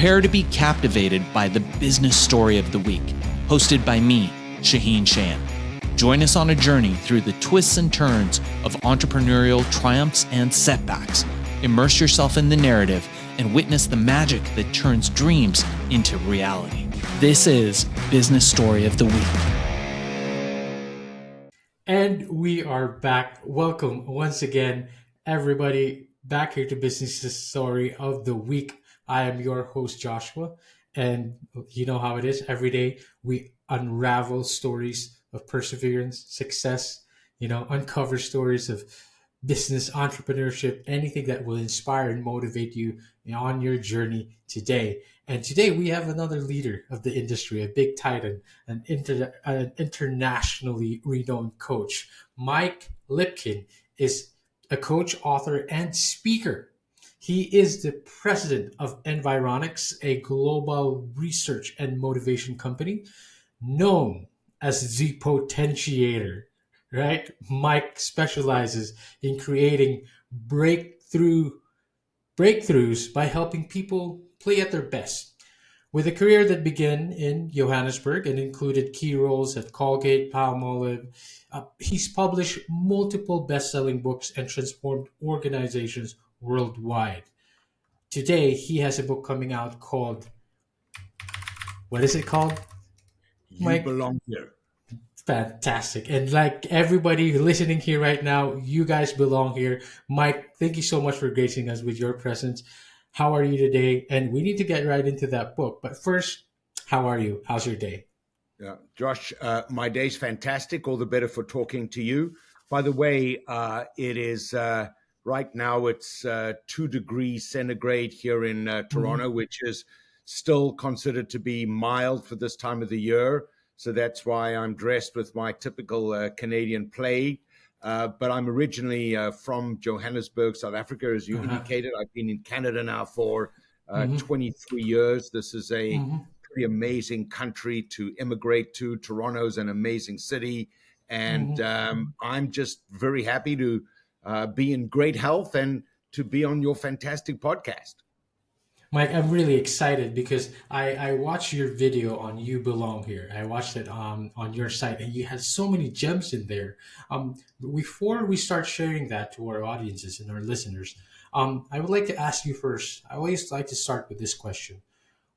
Prepare to be captivated by the business story of the week, hosted by me, Shaheen Shan. Join us on a journey through the twists and turns of entrepreneurial triumphs and setbacks. Immerse yourself in the narrative and witness the magic that turns dreams into reality. This is Business Story of the Week. And we are back. Welcome once again, everybody, back here to Business Story of the Week. I am your host, Joshua, and you know how it is. Every day we unravel stories of perseverance, success, uncover stories of business, entrepreneurship, anything that will inspire and motivate you on your journey today. And today we have another leader of the industry, a big titan, an internationally renowned coach. Mike Lipkin is a coach, author, and speaker. He is the president of Environics, a global research and motivation company known as the Potentiator, right? Mike specializes in creating breakthroughs by helping people play at their best. With a career that began in Johannesburg and included key roles at Colgate, Palmolive, he's published multiple best-selling books and transformed organizations worldwide. Today, he has a book coming out called, what is it called, You Mike? belong here. Fantastic. And like everybody listening here right now, you guys belong here. Mike, thank you so much for gracing us with your presence. How are you today? And we need to get right into that book. But first, how are you? How's your day? Yeah, Josh, my day's fantastic. All the better for talking to you. By the way, it is right now it's 2 degrees centigrade here in Toronto, which is still considered to be mild for this time of the year. So that's why I'm dressed with my typical Canadian plaid. But I'm originally from Johannesburg, South Africa, as you indicated. I've been in Canada now for 23 years. This is a pretty amazing country to immigrate to. Toronto's an amazing city. And I'm just very happy to be in great health and to be on your fantastic podcast. Mike, I'm really excited because I watched your video on You Belong Here. I watched it on your site, and you had so many gems in there. Before we start sharing that to our audiences and our listeners, I would like to ask you first. I always like to start with this question.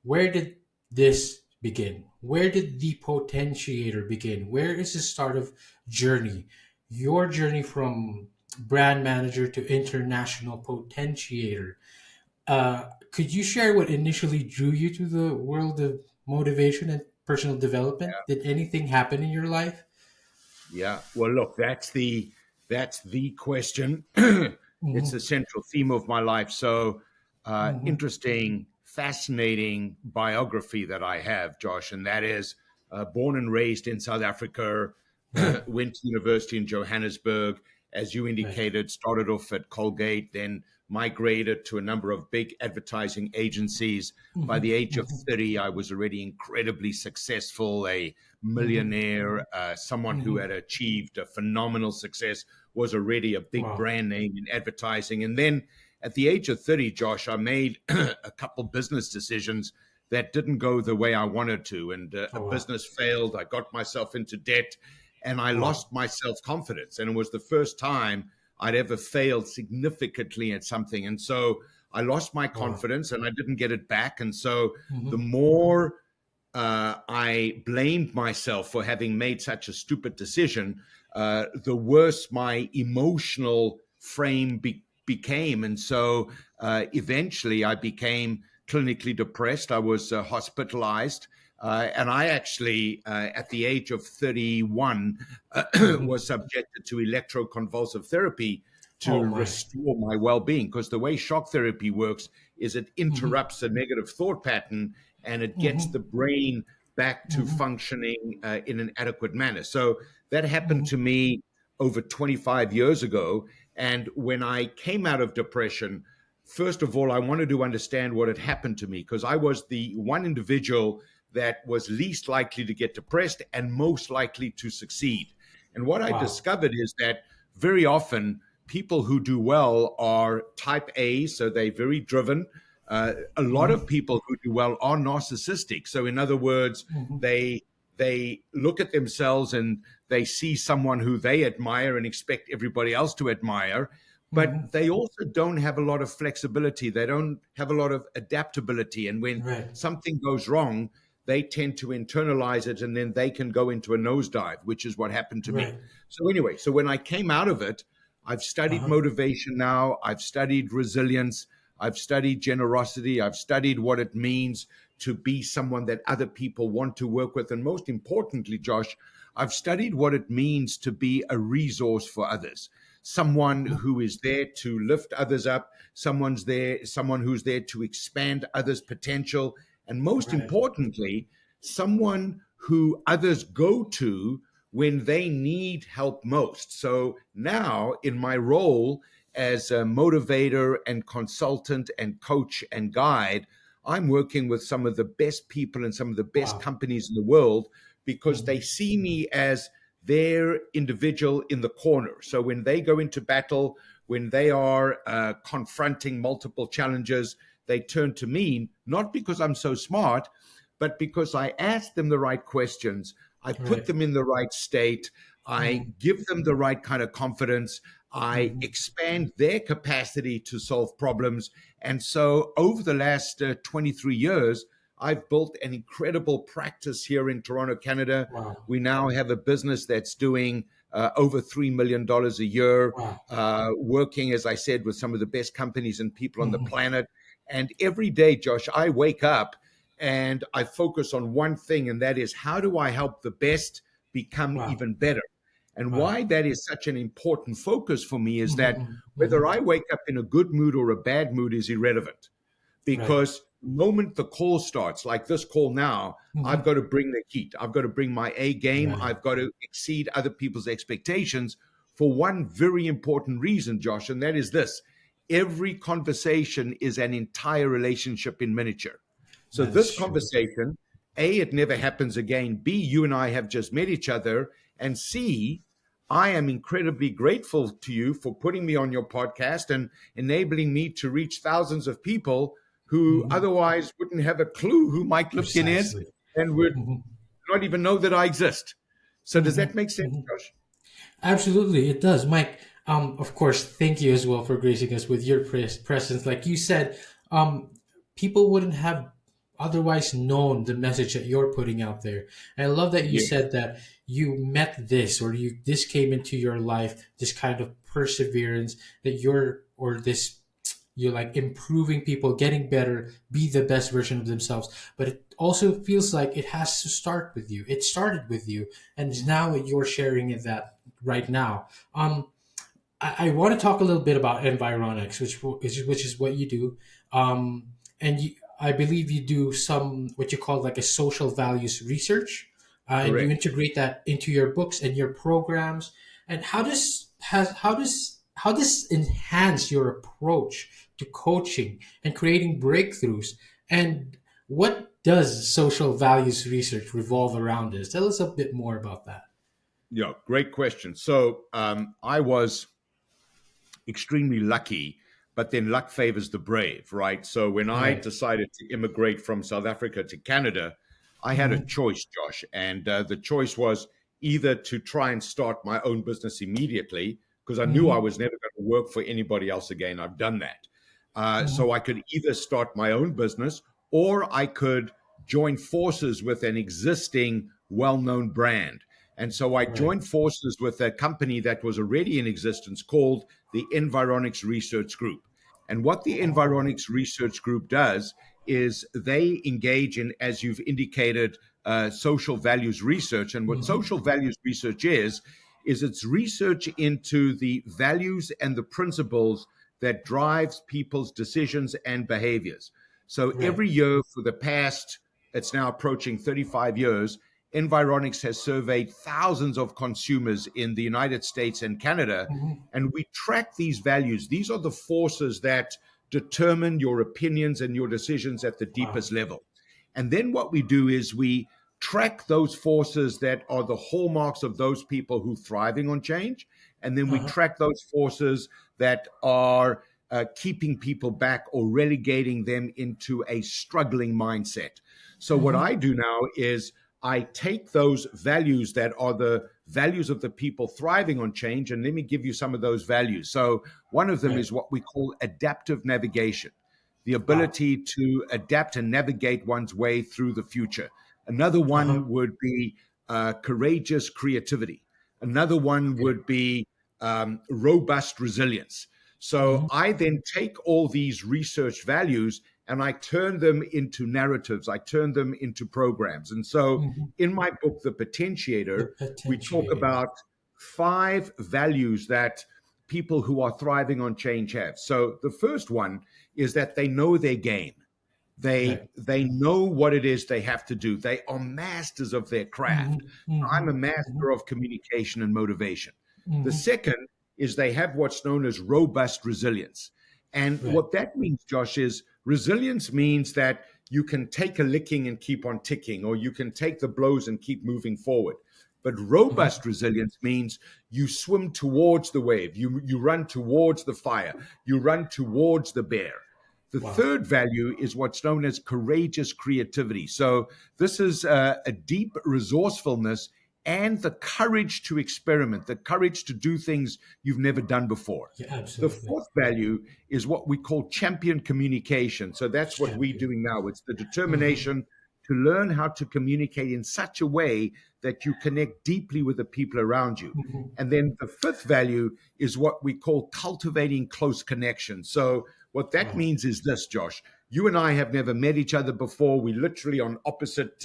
Where did this begin? Where did the potentiator begin? Where is the start of journey? Your journey from brand manager to international potentiator. Could you share what initially drew you to the world of motivation and personal development? Did anything happen in your life? Yeah. Well, look, that's the question. It's the central theme of my life. So interesting, fascinating biography that I have, Josh, and that is born and raised in South Africa, went to university in Johannesburg, as you indicated, started off at Colgate, then migrated to a number of big advertising agencies. By the age of 30, I was already incredibly successful, a millionaire, someone who had achieved a phenomenal success, was already a big brand name in advertising. And then at the age of 30, Josh, I made a couple business decisions that didn't go the way I wanted to. And a business failed. I got myself into debt and I lost my self-confidence. And it was the first time I'd ever failed significantly at something. And so I lost my confidence and I didn't get it back. And so the more I blamed myself for having made such a stupid decision, the worse my emotional frame became. And so eventually I became clinically depressed. I was hospitalized. And I actually, at the age of 31, was subjected to electroconvulsive therapy to restore my well-being. Because the way shock therapy works is it interrupts a negative thought pattern and it gets the brain back to functioning in an adequate manner. So that happened to me over 25 years ago. And when I came out of depression, first of all, I wanted to understand what had happened to me, because I was the one individual that was least likely to get depressed and most likely to succeed. And what I discovered is that very often people who do well are type A, so they're very driven. A lot of people who do well are narcissistic. So, in other words, Mm-hmm. they look at themselves and they see someone who they admire and expect everybody else to admire, Mm-hmm. but they also don't have a lot of flexibility. They don't have a lot of adaptability. And when Right. something goes wrong, they tend to internalize it and then they can go into a nosedive, which is what happened to me. Right. So, anyway, so when I came out of it, I've studied Uh-huh. motivation now, I've studied resilience, I've studied generosity, I've studied what it means to be someone that other people want to work with. And most importantly, Josh, I've studied what it means to be a resource for others, someone who is there to lift others up, someone who's there to expand others' potential, and most Right. importantly, someone who others go to when they need help most. So now, in my role as a motivator and consultant and coach and guide, I'm working with some of the best people and some of the best Wow. companies in the world because Mm-hmm. they see me as their individual in the corner. So when they go into battle, when they are confronting multiple challenges, they turn to me, not because I'm so smart, but because I ask them the right questions. I put Right. them in the right state. I Mm-hmm. give them the right kind of confidence. I Mm-hmm. expand their capacity to solve problems. And so over the last 23 years, I've built an incredible practice here in Toronto, Canada. Wow. We now have a business that's doing over $3 million a year, Wow. working, as I said, with some of the best companies and people on the Mm-hmm. planet. And every day, Josh, I wake up and I focus on one thing, and that is how do I help the best become Wow. even better? And Wow. why that is such an important focus for me is that Mm-hmm. whether Mm-hmm. I wake up in a good mood or a bad mood is irrelevant Right. because the moment the call starts, like this call now, I've Mm-hmm. got to bring the heat. I've got to bring my A game. Right. I've got to exceed other people's expectations for one very important reason, Josh, and that is this. Every conversation is an entire relationship in miniature. So That is this true. conversation, A, it never happens again. B, you and I have just met each other. And C, I am incredibly grateful to you for putting me on your podcast and enabling me to reach thousands of people who Mm-hmm. otherwise wouldn't have a clue who Mike Lipkin is Precisely. and would Mm-hmm. not even know that I exist. So does that make sense, Mm-hmm. Josh? Absolutely, it does, Mike. Of course, thank you as well for gracing us with your presence. Like you said, um, people wouldn't have otherwise known the message that you're putting out there. And I love that you Yes, said that you met this, or this came into your life, this kind of perseverance that you're like improving people, getting better, be the best version of themselves. But it also feels like it has to start with you. It started with you, and now you're sharing it that right now. I want to talk a little bit about Environics, which is what you do, and I believe you do some what you call like a social values research, and you correct. integrate that into your books and your programs. And how does enhance your approach to coaching and creating breakthroughs? And what does social values research revolve around? This tell us a bit more about that. Yeah, great question. So I was extremely lucky, but then luck favors the brave, right? So when I Right. decided to immigrate from South Africa to Canada, I had a Hmm. choice, Josh, and the choice was either to try and start my own business immediately because I knew I Hmm. was never going to work for anybody else again. I've done that. So Hmm. I could either start my own business or I could join forces with an existing well known brand. And so I Right. joined forces with a company that was already in existence called the Environics Research Group. And what the Oh. Environics Research Group does is they engage in, as you've indicated, social values research. And what Hmm. social values research is it's research into the values and the principles that drives people's decisions and behaviors. So Right. every year for the past, it's now approaching 35 years, Environics has surveyed thousands of consumers in the United States and Canada, Hmm. and we track these values. These are the forces that determine your opinions and your decisions at the Wow. deepest level. And then what we do is we track those forces that are the hallmarks of those people who are thriving on change. And then we Uh-huh. track those forces that are keeping people back or relegating them into a struggling mindset. So what Mm-hmm. I do now is I take those values that are the values of the people thriving on change, and let me give you some of those values. So one of them Right. is what we call adaptive navigation, the Wow. ability to adapt and navigate one's way through the future. Another Uh-huh. one would be courageous creativity. Another one Okay. would be robust resilience. So Mm-hmm. I then take all these research values and I turn them into narratives. I turn them into programs. And so Mm-hmm. in my book, The The Potentiator, we talk potentiator. about 5 values that people who are thriving on change have. So the first one is that they know their game. Right. They know what it is they have to do. They are masters of their craft. Mm-hmm. Mm-hmm. I'm a Mm-hmm. master of communication and motivation. The Mm-hmm. second is they have what's known as robust resilience. And Right. what that means, Josh, is resilience means that you can take a licking and keep on ticking, or you can take the blows and keep moving forward. But Mm-hmm. robust resilience means you swim towards the wave, you run towards the fire, you run towards the bear. The Wow. third value is what's known as courageous creativity. So, this is a deep resourcefulness and the courage to experiment, the courage to do things you've never done before. Yeah, The absolutely. fourth value is what we call champion communication. So, that's what we're Champion. doing now. It's the Mm-hmm. determination to learn how to communicate in such a way that you connect deeply with the people around you. Mm-hmm. And then the fifth value is what we call cultivating close connection. So, what that Wow. means is this, Josh. You and I have never met each other before. We're literally on opposite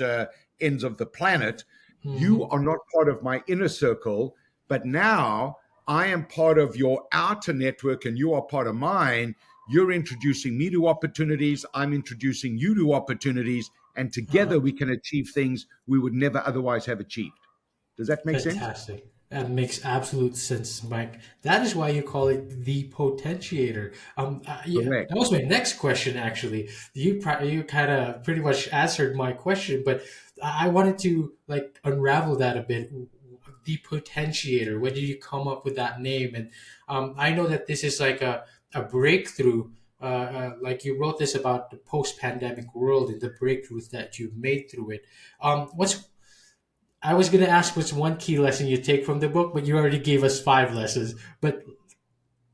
ends of the planet. You Mm-hmm. are not part of my inner circle, but now I am part of your outer network and you are part of mine. You're introducing me to opportunities. I'm introducing you to opportunities. And Uh-huh. together we can achieve things we would never otherwise have achieved. Does that make sense? Fantastic. That makes absolute sense, Mike. That is why you call it the potentiator. Yeah, Correct. that was my next question. Actually, you kind of pretty much answered my question, but I wanted to like unravel that a bit. The potentiator. When did you come up with that name? And I know that this is like a breakthrough. Like you wrote this about the post-pandemic world and the breakthroughs that you made through it. What's I was gonna ask what's one key lesson you take from the book, but you already gave us 5 lessons. But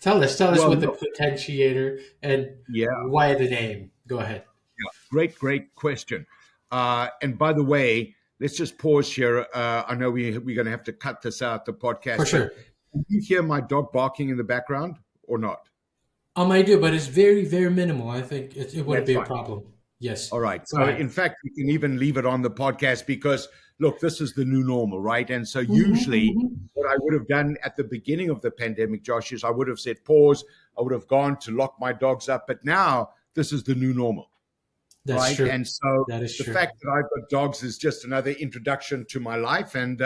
tell us Well, what the look, potentiator and yeah. why the name. Go ahead. Yeah, great question. And by the way, let's just pause here. I know we're going to have to cut this out, the For podcast, but sure. can you hear my dog barking in the background or not? I do, but it's very, very minimal. I think it wouldn't That's be a fine. problem. Yes. All right. Go So, ahead. in fact, we can even leave it on the podcast because, look, this is the new normal, right? And so, Mm-hmm, usually, mm-hmm. what I would have done at the beginning of the pandemic, Josh, is I would have said pause. I would have gone to lock my dogs up. But now, this is the new normal. That's Right. true. And so That is the true. fact that I've got dogs is just another introduction to my life. And,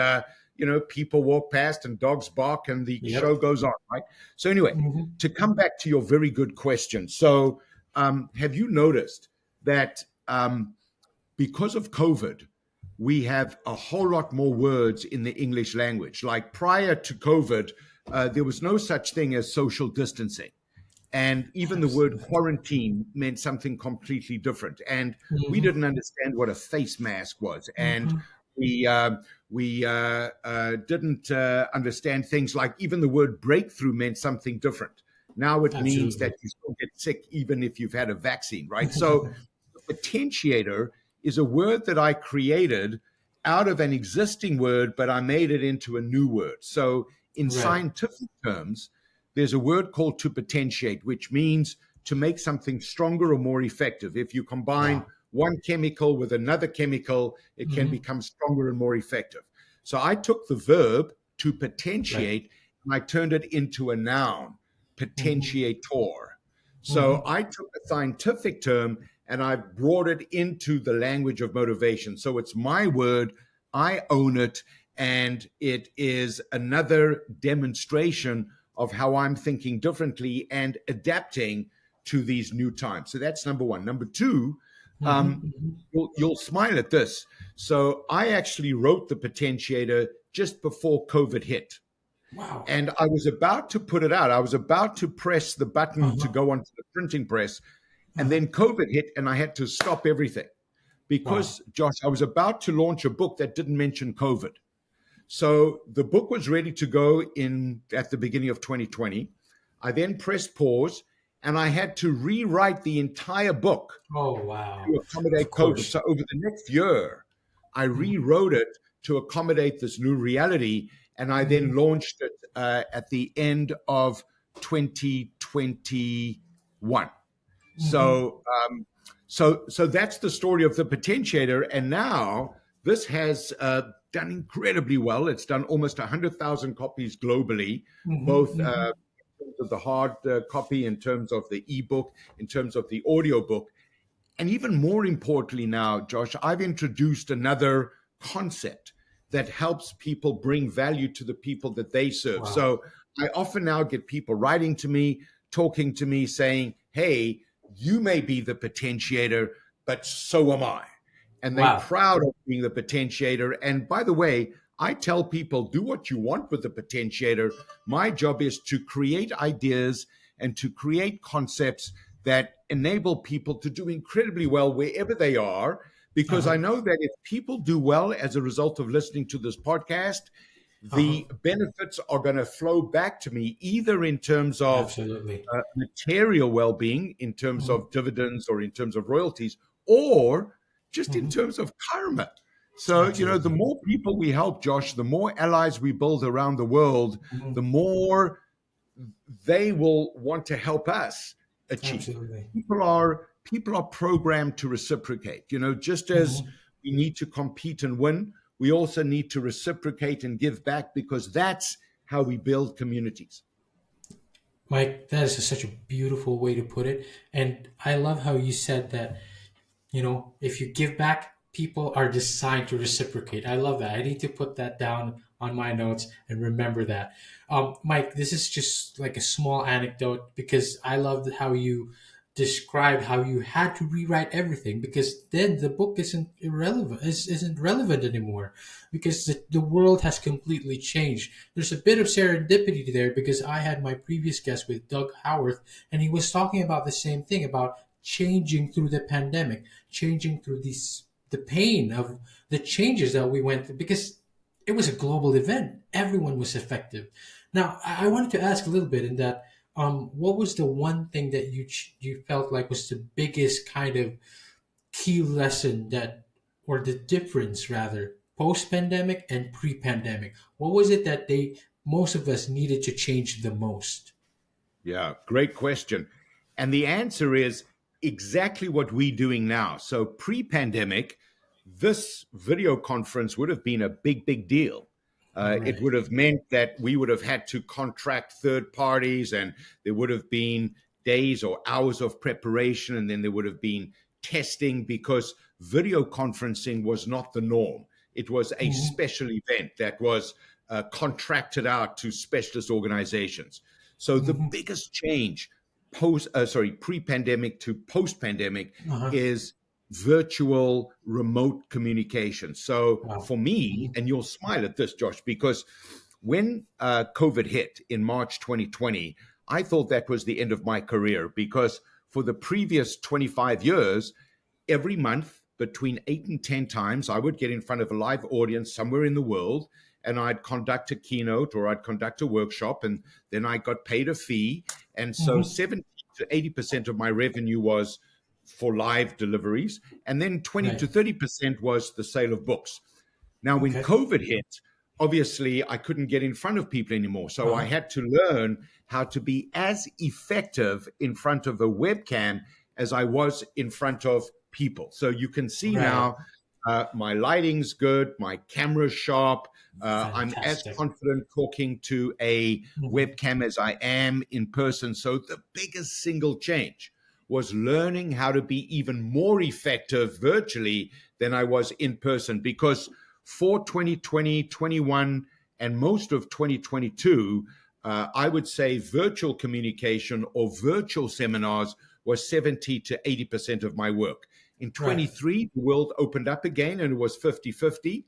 people walk past and dogs bark and the show Yep. goes on. Right. So, anyway, Mm-hmm. to come back to your very good question. So, have you noticed that because of COVID, we have a whole lot more words in the English language? Like prior to COVID, there was no such thing as social distancing. And even the word Absolutely. quarantine meant something completely different. And we Mm-hmm. didn't understand what a face mask was. And Mm-hmm. we didn't understand things like even the word breakthrough meant something different. Now it means Absolutely. that you still get sick even if you've had a vaccine, right? So potentiator is a word that I created out of an existing word, but I made it into a new word. So in Right. scientific terms, there's a word called to potentiate, which means to make something stronger or more effective. If you combine Wow. one chemical with another chemical, it can Mm-hmm. become stronger and more effective. So I took the verb to Right. potentiate and I turned it into a noun, Mm-hmm. potentiator. So Mm-hmm. I took a scientific term and I brought it into the language of motivation. So it's my word, I own it, and it is another demonstration of how I'm thinking differently and adapting to these new times. So that's number one. Number two, Mm-hmm. um, Mm-hmm. you'll smile at this. So I actually wrote the potentiator just before COVID hit. Wow. And I was about to put it out. I was about to press the button to Uh-huh. go onto the printing press. And Uh-huh. then COVID hit and I had to stop everything Wow. because, Josh, I was about to launch a book that didn't mention COVID. So the book was ready to go in at the beginning of 2020. I then pressed pause and I had to rewrite the entire book Oh, wow. to Of accommodate COVID. course. So over the next year, I rewrote it to accommodate this new reality. And I Mm-hmm. then launched it at the end of 2021. Mm-hmm. So that's the story of the Potentiator. And now this has done incredibly well. It's done almost 100,000 copies globally, both Mm-hmm. in terms of the hard copy, in terms of the ebook, in terms of the audiobook. And even more importantly now, Josh, I've introduced another concept that helps people bring value to the people that they serve. Wow. So I often now get people writing to me, talking to me, saying, hey, you may be the potentiator, but so am I. And they're Wow. proud of being the potentiator. And by the way, I tell people, do what you want with the potentiator. My job is to create ideas and to create concepts that enable people to do incredibly well wherever they are. Because Uh-huh. I know that if people do well as a result of listening to this podcast, Uh-huh. the benefits are going to flow back to me either in terms of Absolutely. material well-being, in terms Mm-hmm. of dividends or in terms of royalties, or just in Mm-hmm. terms of karma. So, the Absolutely. more people we help, Josh, the more allies we build around the world, Mm-hmm. the more they will want to help us achieve. Absolutely. People are programmed to reciprocate. Just as Mm-hmm. we need to compete and win, we also need to reciprocate and give back because that's how we build communities. Mike, that is such a beautiful way to put it. And I love how you said that, if you give back, people are designed to reciprocate. I love that. I need to put that down on my notes and remember that. Mike, this is just like a small anecdote because I loved how you described how you had to rewrite everything because then the book isn't relevant anymore because the world has completely changed. There's a bit of serendipity there because I had my previous guest with Doug Howarth and he was talking about the same thing about changing through the pandemic, changing through the pain of the changes that we went through because it was a global event. Everyone was affected. Now, I wanted to ask a little bit in that, what was the one thing that you felt like was the biggest kind of key lesson or the difference rather, post pandemic and pre pandemic? What was it that most of us needed to change the most? Yeah, great question. And the answer is exactly what we're doing now. So pre pandemic, this video conference would have been a big, big deal. It Right. would have meant that we would have had to contract third parties, and there would have been days or hours of preparation, and then there would have been testing because video conferencing was not the norm. It was a Mm-hmm. special event that was contracted out to specialist organizations. So the Mm-hmm. biggest change pre-pandemic to post-pandemic Uh-huh. is virtual remote communication. So Wow. for me, and you'll smile at this, Josh, because when COVID hit in March 2020, I thought that was the end of my career because for the previous 25 years, every month between 8 and 10 times, I would get in front of a live audience somewhere in the world and I'd conduct a keynote or I'd conduct a workshop and then I got paid a fee. And so Mm-hmm. 70 to 80% of my revenue was for live deliveries. And then 20 Right. to 30% was the sale of books. Now, when Okay. COVID hit, obviously I couldn't get in front of people anymore. So I Uh-huh. had to learn how to be as effective in front of a webcam as I was in front of people. So you can see Right. now my lighting's good, my camera's sharp. I'm as Fantastic. confident talking to a Mm-hmm. webcam as I am in person. So the biggest single change was learning how to be even more effective virtually than I was in person because for 2020, 21, and most of 2022, I would say virtual communication or virtual seminars was 70 to 80% of my work. In Right. 23, the world opened up again and it was 50-50.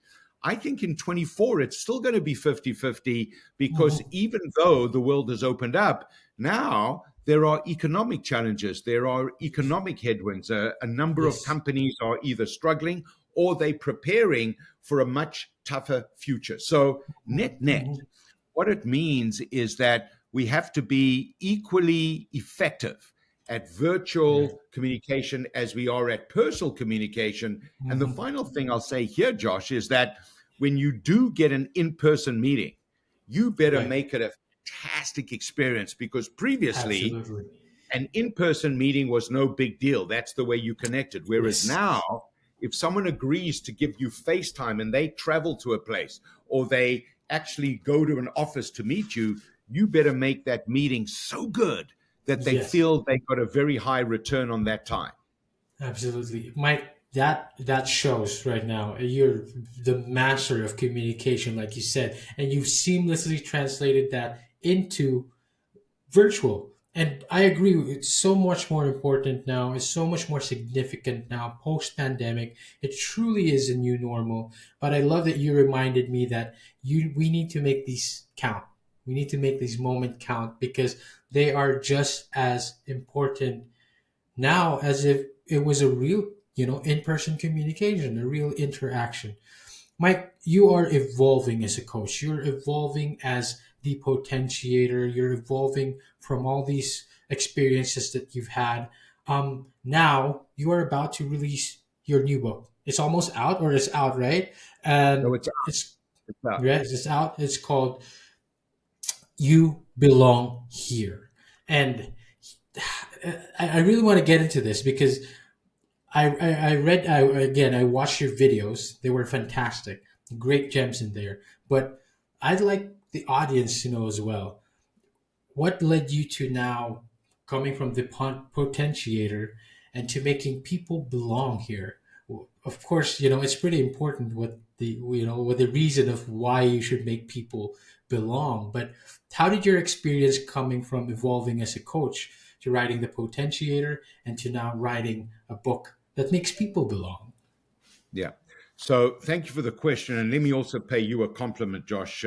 I think in 24, it's still going to be 50-50 because Mhm. even though the world has opened up, now there are economic challenges, there are economic headwinds. A number of Yes. companies are either struggling or they're preparing for a much tougher future. So, net, net, Mhm. what it means is that we have to be equally effective at Right. virtual communication as we are at personal communication. And the Mhm. final thing I'll say here, Josh, is that when you do get an in person meeting, you better Right. make it a fantastic experience because previously Absolutely. an in-person meeting was no big deal. That's the way you connected. Whereas Yes. now, if someone agrees to give you FaceTime and they travel to a place or they actually go to an office to meet you, you better make that meeting so good that they Yes. feel they got a very high return on that time. Absolutely, Mike. That shows right now. You're the master of communication, like you said, and you've seamlessly translated that into virtual. And I agree, it's so much more important now. It's so much more significant now, post pandemic. It truly is a new normal. But I love that you reminded me that we need to make these count. We need to make these moments count because they are just as important now as if it was a real, in-person communication, a real interaction. Mike, you are evolving as a coach. You're evolving as the potentiator. You're evolving from all these experiences that you've had. Now you are about to release your new book. It's almost out, or it's out, right? So And it's it's out. yes, it's out. It's called "You Belong Here," and I really want to get into this because I watched your videos. They were fantastic, great gems in there. But I'd like the audience to know as well, what led you to now coming from the potentiator and to making people belong here. Of course, it's pretty important what the reason of why you should make people belong. But how did your experience coming from evolving as a coach to writing the potentiator and to now writing a book that makes people belong? Yeah. So thank you for the question. And let me also pay you a compliment, Josh.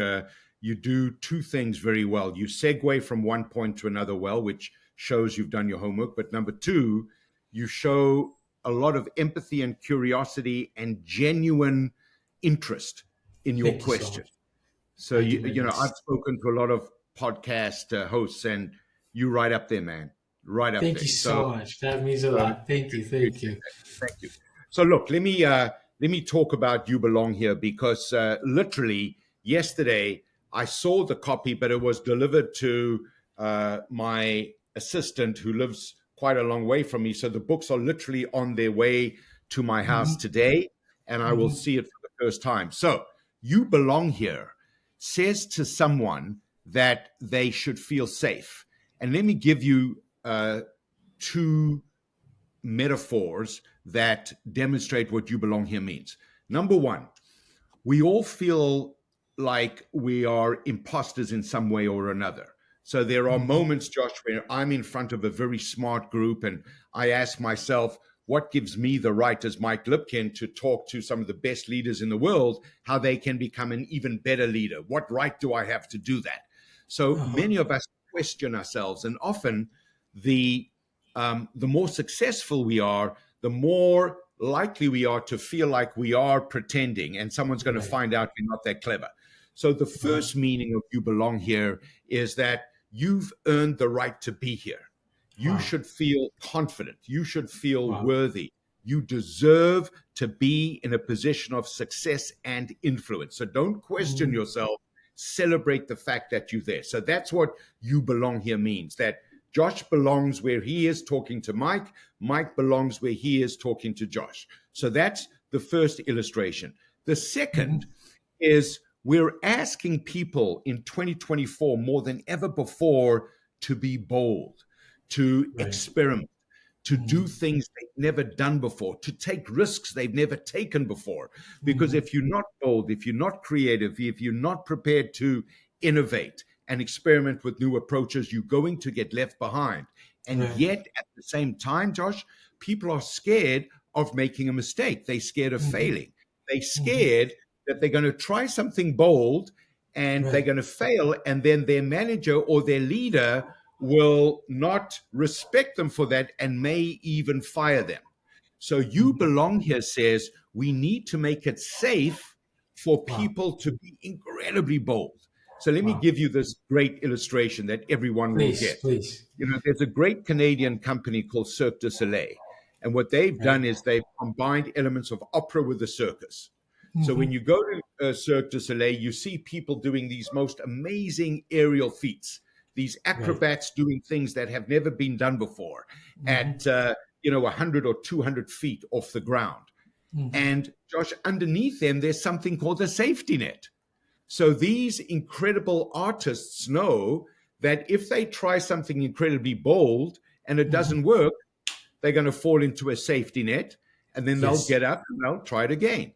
You do two things very well. You segue from one point to another well, which shows you've done your homework. But number two, you show a lot of empathy and curiosity and genuine interest in your Thank you so question. much. So, I do my I've best. spoken to a lot of podcast hosts, and you right up there, man, right up Thank there. you So, so much. That means a um, lot. Thank you. Thank appreciate you. that. Thank you. So look, let me talk about You Belong Here because literally yesterday I saw the copy, but it was delivered to my assistant who lives quite a long way from me. So the books are literally on their way to my house Hmm. today, and I will Hmm. see it for the first time. So You Belong Here says to someone that they should feel safe. And let me give you two metaphors that demonstrate what You Belong Here means. Number one, we all feel like we are imposters in some way or another. So there are Hmm. moments, Josh, where I'm in front of a very smart group and I ask myself, what gives me the right as Mike Lipkin to talk to some of the best leaders in the world, how they can become an even better leader? What right do I have to do that? So Uh-huh. many of us question ourselves, and often the the more successful we are, the more likely we are to feel like we are pretending and someone's going to Right. find out we're not that clever. So the Uh-huh. first meaning of You Belong Here is that you've earned the right to be here. You Wow. should feel confident. You should feel Wow. worthy. You deserve to be in a position of success and influence. So don't question Hmm. yourself. Celebrate the fact that you're there. So that's what You Belong Here means, that Josh belongs where he is talking to Mike. Mike belongs where he is talking to Josh. So that's the first illustration. The second Hmm. is we're asking people in 2024 more than ever before to be bold, to Right. experiment, to do Hmm. things they've never done before, to take risks they've never taken before. Because Hmm. if you're not bold, if you're not creative, if you're not prepared to innovate and experiment with new approaches, you're going to get left behind. And Right. yet, at the same time, Josh, people are scared of making a mistake. They're scared of Hmm. failing. They're Hmm. scared that they're going to try something bold and they're Right. going to fail, and then their manager or their leader will not respect them for that and may even fire them. So You Mhm. Belong Here says we need to make it safe for Wow. people to be incredibly bold. So let me Wow. give you this great illustration that everyone will Please, get. please. There's a great Canadian company called Cirque du Soleil. And what they've Right. done is they've combined elements of opera with the circus. So when Hmm. you go to Cirque du Soleil, you see people doing these most amazing aerial feats, these Right. acrobats doing things that have never been done before Hmm. at 100 or 200 feet off the ground. Hmm. And Josh, underneath them, there's something called a safety net. So these incredible artists know that if they try something incredibly bold and it Hmm. doesn't work, they're going to fall into a safety net, and then they'll Yes. get up and they'll try it again.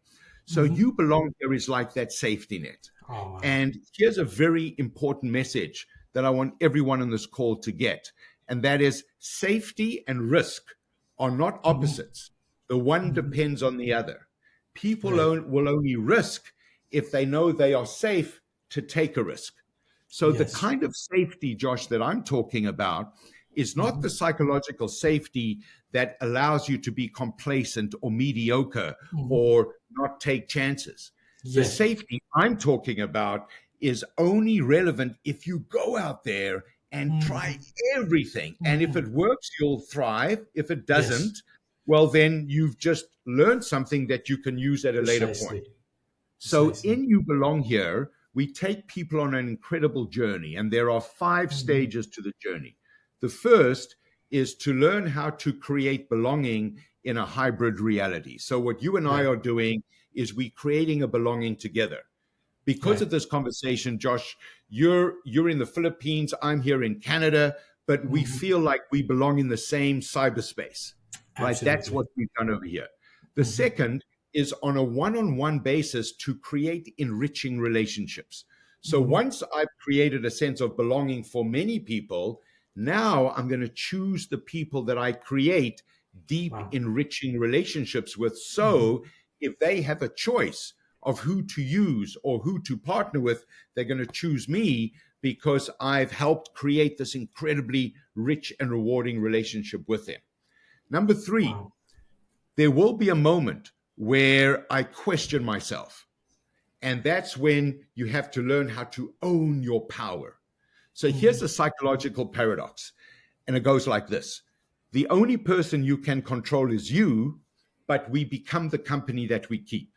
So Hmm. You Belong Here is like that safety net. Oh, wow. And here's a very important message that I want everyone on this call to get. And that is safety and risk are not Hmm. opposites. The one Hmm. depends on the other. People Right. will only risk if they know they are safe to take a risk. So the Yes. kind of safety, Josh, that I'm talking about is not Hmm. the psychological safety that allows you to be complacent or mediocre Hmm. or not take chances. The Yes. safety I'm talking about is only relevant if you go out there and try Hmm. everything. And if Hmm. it works, you'll thrive. If it Yes. doesn't, well, then you've just learned something that you can use at a later point. Precisely. So Precisely. in You Belong Here, we take people on an incredible journey, and there are 5 Hmm. stages to the journey. The first is to learn how to create belonging in a hybrid reality. So what you and I Right. are doing is we creating a belonging together. Because Right. of this conversation, Josh, you're in the Philippines, I'm here in Canada, but we Hmm. feel like we belong in the same cyberspace, right? That's Absolutely. what we've done over here. The Hmm. second is on a one-on-one basis to create enriching relationships. So Hmm. once I've created a sense of belonging for many people, now I'm going to choose the people that I create deep, Wow. enriching relationships with. Hmm. So if they have a choice of who to use or who to partner with, they're going to choose me because I've helped create this incredibly rich and rewarding relationship with them. Number 3, Wow. there will be a moment where I question myself. And that's when you have to learn how to own your power. So here's Hmm. a psychological paradox, and it goes like this: the only person you can control is you, but we become the company that we keep,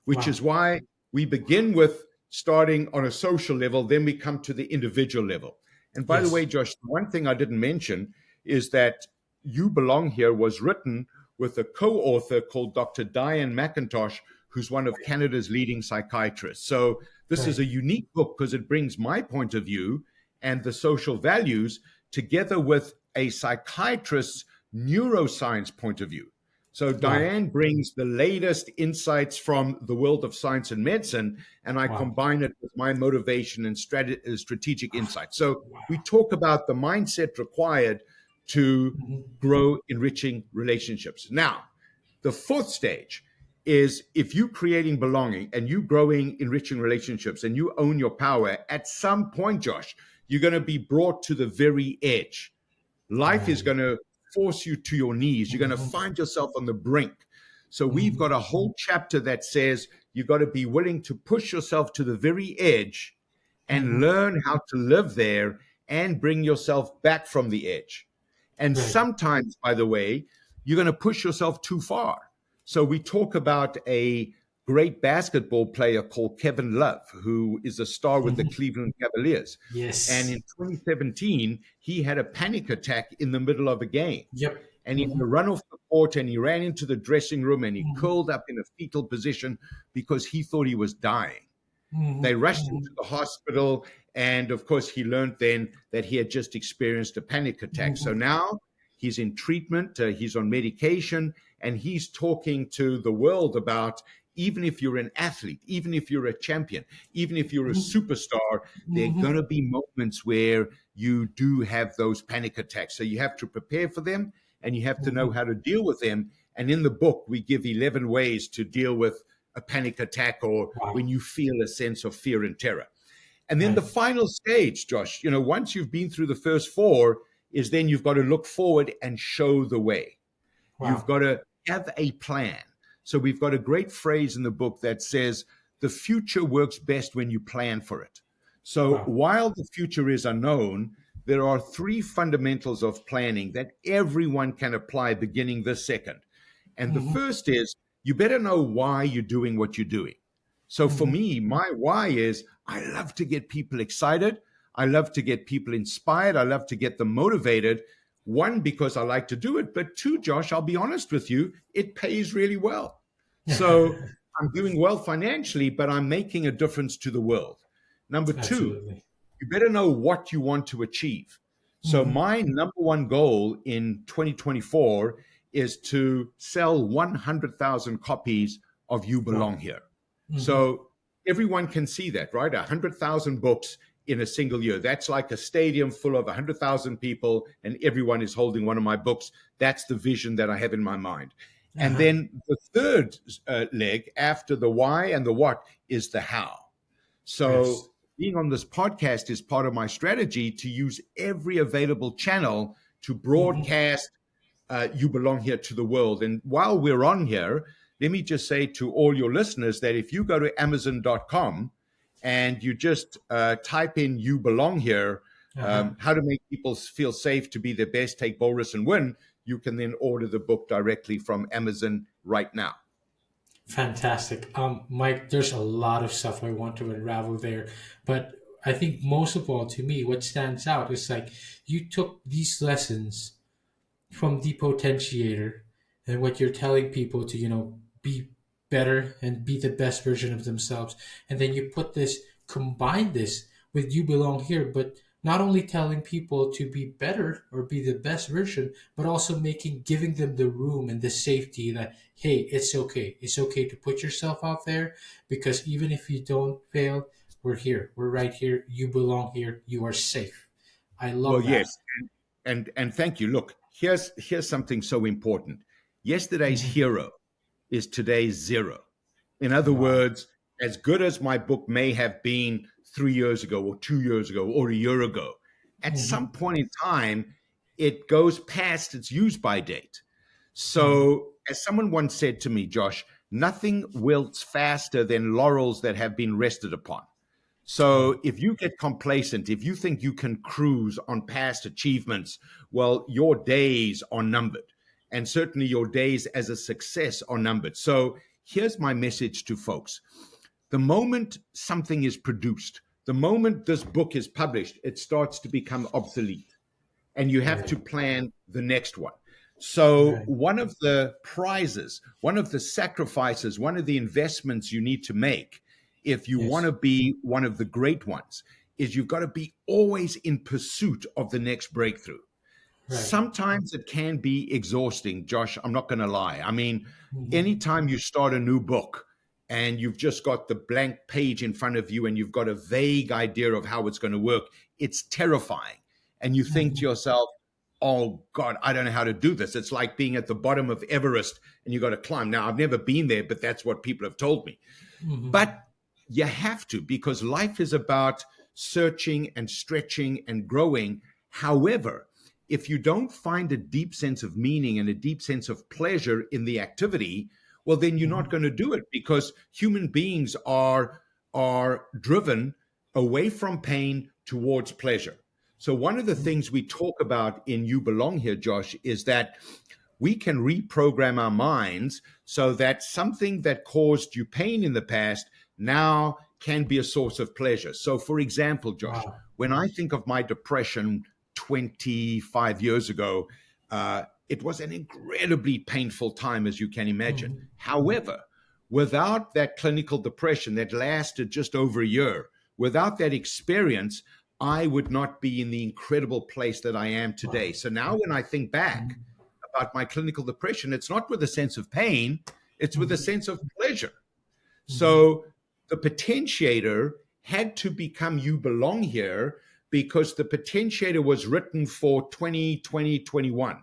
which Wow. is why we begin with starting on a social level, then we come to the individual level. And by the way, Yes. Josh, one thing I didn't mention is that You Belong Here was written with a co author called Dr. Diane McIntosh, who's one of Canada's leading psychiatrists. So this is Right. a unique book because it brings my point of view and the social values together with a psychiatrist's neuroscience point of view. So Wow. Diane brings the latest insights from the world of science and medicine, and I Wow. combine it with my motivation and strategic insight. So we Wow. talk about the mindset required to Hmm. grow enriching relationships. Now, the fourth stage is if you creating belonging and you growing enriching relationships and you own your power, at some point, Josh, you're going to be brought to the very edge. Life is Right. going to force you to your knees. You're going to Hmm. find yourself on the brink. So we've got Hmm. a whole chapter that says you've got to be willing to push yourself to the very edge and Hmm. learn how to live there and bring yourself back from the edge. And Right. sometimes, by the way, you're going to push yourself too far. So we talk about a great basketball player called Kevin Love, who is a star with the Hmm. Cleveland Cavaliers. And Yes. in 2017, he had a panic attack in the middle of a game. Yep. And he had Hmm. to run off the court and he ran into the dressing room and he Hmm. curled up in a fetal position because he thought he was dying. Hmm. They rushed him Hmm. to the hospital. And of course, he learned then that he had just experienced a panic attack. So Hmm. now he's in treatment, he's on medication, and he's talking to the world about even if you're an athlete, even if you're a champion, even if you're a superstar, there are going Hmm. to be moments where you do have those panic attacks. So you have to prepare for them and you have to know Hmm. how to deal with them. And in the book, we give 11 ways to deal with a panic attack or Wow. when you feel a sense of fear and terror. And then the Right. final stage, Josh, once you've been through the first four, is then you've got to look forward and show the way. You've Wow. got to have a plan. So we've got a great phrase in the book that says, the future works best when you plan for it. So Wow. while the future is unknown, there are three fundamentals of planning that everyone can apply beginning this second. And the Mm-hmm. first is you better know why you're doing what you're doing. So for Mm-hmm. me, my why is I love to get people excited. I love to get people inspired. I love to get them motivated. One, because I like to do it. But two, Josh, I'll be honest with you, it pays really well. So I'm doing well financially, but I'm making a difference to the world. Number two, Absolutely. you better know what you want to achieve. So Mm-hmm. my number one goal in 2024 is to sell 100,000 copies of You Wow. Belong Here. Mm-hmm. So everyone can see that, right? 100,000 books in a single year. That's like a stadium full of 100,000 people, and everyone is holding one of my books. That's the vision that I have in my mind. And Uh-huh. then the third leg after the why and the what is the how. Yes. So being on this podcast is part of my strategy to use every available channel to Mm-hmm. broadcast You Belong Here to the world. And while we're on here, let me just say to all your listeners that if you go to Amazon.com and you just type in You Belong Here, Uh-huh. how to make people feel safe to be their best, take bold risks and win, you can then order the book directly from Amazon right now. Fantastic. Mike, there's a lot of stuff I want to unravel there, but I think most of all to me, what stands out is like you took these lessons from the potentiator and what you're telling people to, be better and be the best version of themselves. And then you combine this with you belong here, but not only telling people to be better or be the best version, but also giving them the room and the safety that, hey, it's okay. It's okay to put yourself out there because even if you don't fail, we're here. We're right here. You belong here. You are safe. I Well, love that. yes, and thank you. Look, here's something so important. Yesterday's Mhm. hero is today's zero. In other Wow. words, as good as my book may have been 3 years ago, or 2 years ago, or a year ago, at some Hmm. point in time, it goes past its use by date. Hmm. So, as someone once said to me, Josh, nothing wilts faster than laurels that have been rested upon. Wow. So if you get complacent, if you think you can cruise on past achievements, well, your days are numbered. And certainly your days as a success are numbered. So here's my message to folks. The moment something is produced, the moment this book is published, it starts to become obsolete and you have to Right. plan the next one. So, Right. one of the prizes, one of the sacrifices, one of the investments you need to make if you want Yes. to be one of the great ones is you've got to be always in pursuit of the next breakthrough. Right. Sometimes it can be exhausting, Josh. I'm not going to lie. I mean, Hmm. anytime you start a new book and you've just got the blank page in front of you and you've got a vague idea of how it's going to work, it's terrifying. And you think to Hmm. yourself, oh God, I don't know how to do this. It's like being at the bottom of Everest and you got to climb. Now, I've never been there, but that's what people have told me. Hmm. But you have to because life is about searching and stretching and growing. However, if you don't find a deep sense of meaning and a deep sense of pleasure in the activity, well, then you're not Hmm. going to do it because human beings are driven away from pain towards pleasure. So one of the things we talk about in You Belong Here, Josh, is that we can reprogram our minds so that something that caused you pain in the past now can be a source of pleasure. So, for example, Josh, Wow. when I think of my depression 25 years ago, it was an incredibly painful time, as you can imagine. Hmm. However, without that clinical depression that lasted just over a year, without that experience, I would not be in the incredible place that I am today. Wow. So now when I think back, Hmm. about my clinical depression, it's not with a sense of pain, it's with a Hmm. sense of pleasure. Hmm. So the potentiator had to become You Belong Here because the potentiator was written for 2020, 21.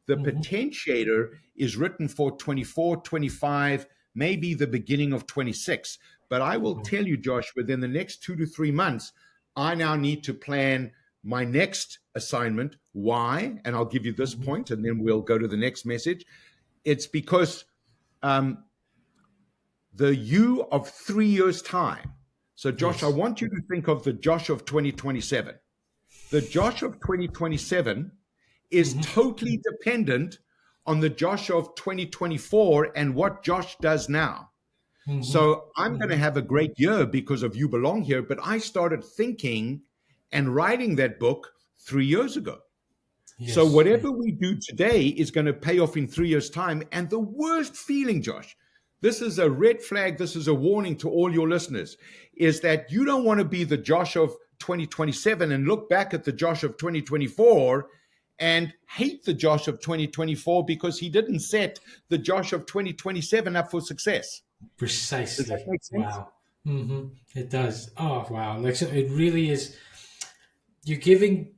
The Hmm. potentiator is written for 24, 25, maybe the beginning of 26. But I will tell you, Josh, within the next 2 to 3 months, I now need to plan my next assignment. Why? And I'll give you this point, and then we'll go to the next message. It's because the you of 3 years' time. So, Josh, I want you to think of the Josh of 2027. The Josh of 2027 is totally dependent on the Josh of 2024 and what Josh does now. So I'm going to have a great year because of You Belong Here, but I started thinking and writing that book 3 years ago. So whatever we do today is going to pay off in 3 years' time. And the worst feeling, Josh, this is a red flag, this is a warning to all your listeners, is that you don't want to be the Josh of 2027 and look back at the Josh of 2024 and hate the Josh of 2024 because he didn't set the Josh of 2027 up for success. Precisely. Does that make sense? Wow. It does. Oh, wow. Like, so it really is. You're giving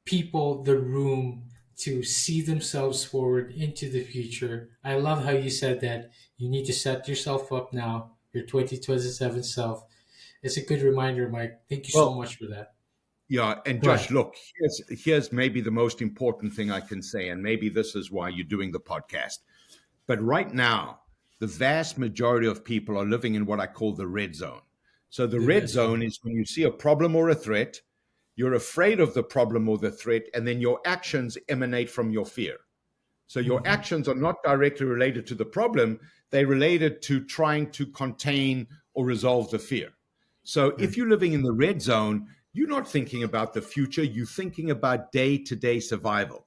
people the room to see themselves forward into the future. I love how you said that you need to set yourself up now, your 2027 self. It's a good reminder, Mike. Thank you so much for that. Yeah, and Josh, look, here's maybe the most important thing I can say, and maybe this is why you're doing the podcast. But right now, the vast majority of people are living in what I call the red zone. So the red zone is when you see a problem or a threat, you're afraid of the problem or the threat, and then your actions emanate from your fear. So your actions are not directly related to the problem, they're related to trying to contain or resolve the fear. So if you're living in the red zone, you're not thinking about the future, you're thinking about day-to-day survival.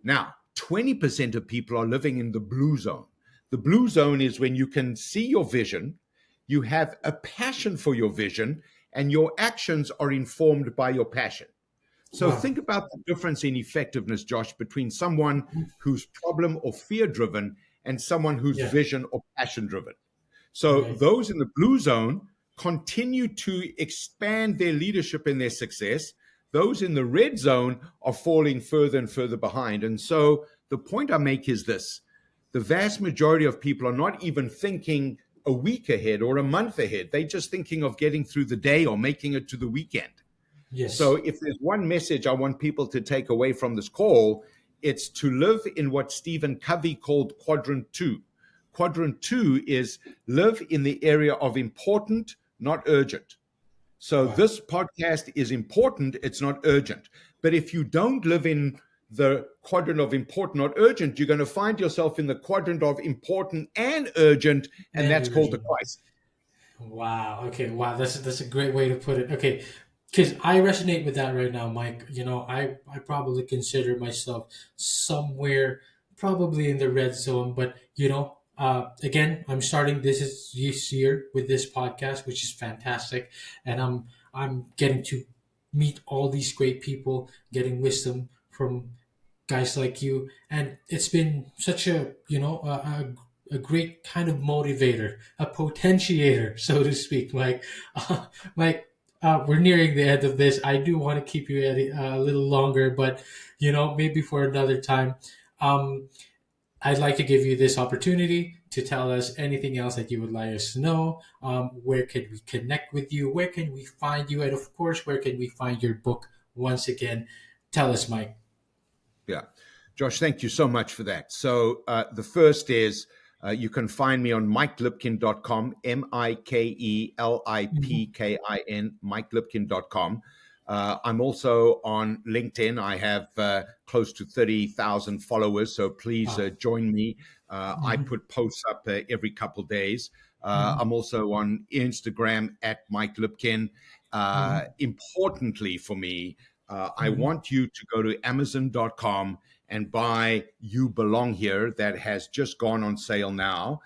Now, 20% of people are living in the blue zone. The blue zone is when you can see your vision, you have a passion for your vision, and your actions are informed by your passion. So think about the difference in effectiveness, Josh, between someone who's problem or fear driven and someone who's vision or passion driven. So those in the blue zone continue to expand their leadership and their success. Those in the red zone are falling further and further behind. And so the point I make is this: the vast majority of people are not even thinking a week ahead or a month ahead. They're just thinking of getting through the day or making it to the weekend. So if there's one message I want people to take away from this call, it's to live in what Stephen Covey called quadrant 2. Quadrant 2 is live in the area of important, not urgent. So this podcast is important, it's not urgent. But if you don't live in the quadrant of important, not urgent, you're going to find yourself in the quadrant of important and urgent, and that's called the crisis. Wow. Okay. Wow. That's a great way to put it. Okay. Because I resonate with that right now, Mike. You know, I probably consider myself somewhere probably in the red zone, but again, I'm starting this year with this podcast, which is fantastic, and I'm getting to meet all these great people, getting wisdom from guys like you, and it's been such a great kind of motivator, a potentiator, so to speak, Mike. Mike, we're nearing the end of this. I do want to keep you at it a little longer, but maybe for another time. I'd like to give you this opportunity to tell us anything else that you would like us to know. Where can we connect with you? Where can we find you? And of course, where can we find your book once again? Tell us, Mike. Yeah. Josh, thank you so much for that. So the first is you can find me on mikelipkin.com, MIKELIPKIN, mikelipkin.com. I'm also on LinkedIn. I have close to 30,000 followers, so please join me. I put posts up every couple of days. I'm also on Instagram at Mike Lipkin. Importantly for me, I want you to go to Amazon.com and buy You Belong Here. That has just gone on sale now.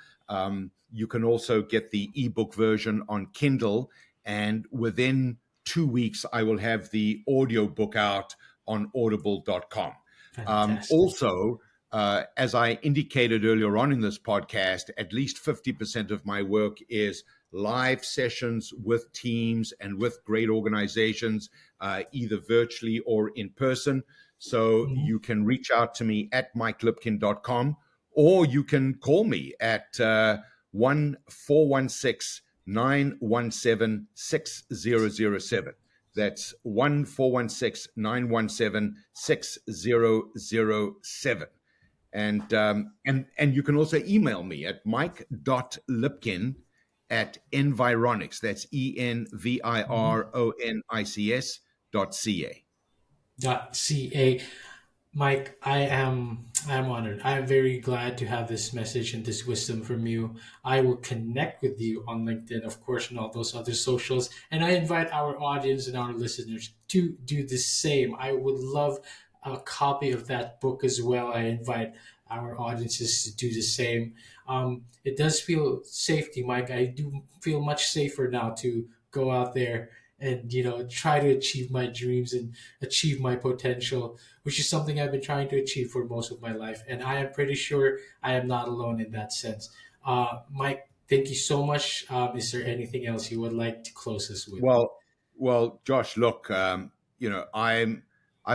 You can also get the ebook version on Kindle, and within 2 weeks, I will have the audio book out on audible.com. Also, as I indicated earlier on in this podcast, at least 50% of my work is live sessions with teams and with great organizations, either virtually or in person. So you can reach out to me at mikelipkin.com, or you can call me at 1-416-917-6007. That's 1-416-917-6007. And you can also email me at mike.lipkin@environics. That's ENVIRONICS.ca. .ca. Mike, I'm honored. I'm very glad to have this message and this wisdom from you. I will connect with you on LinkedIn, of course, and all those other socials. And I invite our audience and our listeners to do the same. I would love a copy of that book as well. I invite our audiences to do the same. It does feel safety, Mike. I do feel much safer now to go out there and try to achieve my dreams and achieve my potential, which is something I've been trying to achieve for most of my life. And I am pretty sure I am not alone in that sense. Mike, thank you so much. Is there anything else you would like to close us with? Well, Josh, look, I've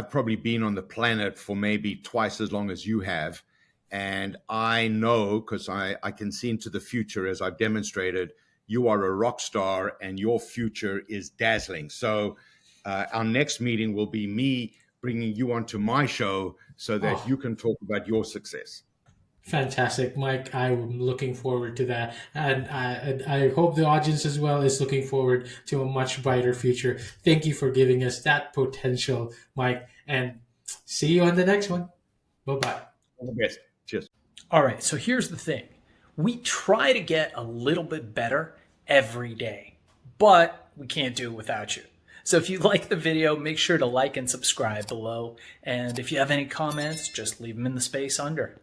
probably been on the planet for maybe twice as long as you have, and I know, because I can see into the future, as I've demonstrated, you are a rock star and your future is dazzling. So our next meeting will be me bringing you onto my show so that you can talk about your success. Fantastic, Mike. I'm looking forward to that. And I hope the audience as well is looking forward to a much brighter future. Thank you for giving us that potential, Mike. And see you on the next one. Bye-bye. All the best. Cheers. All right, so here's the thing. We try to get a little bit better every day, but we can't do it without you. So if you like the video, make sure to like and subscribe below. And if you have any comments, just leave them in the space under.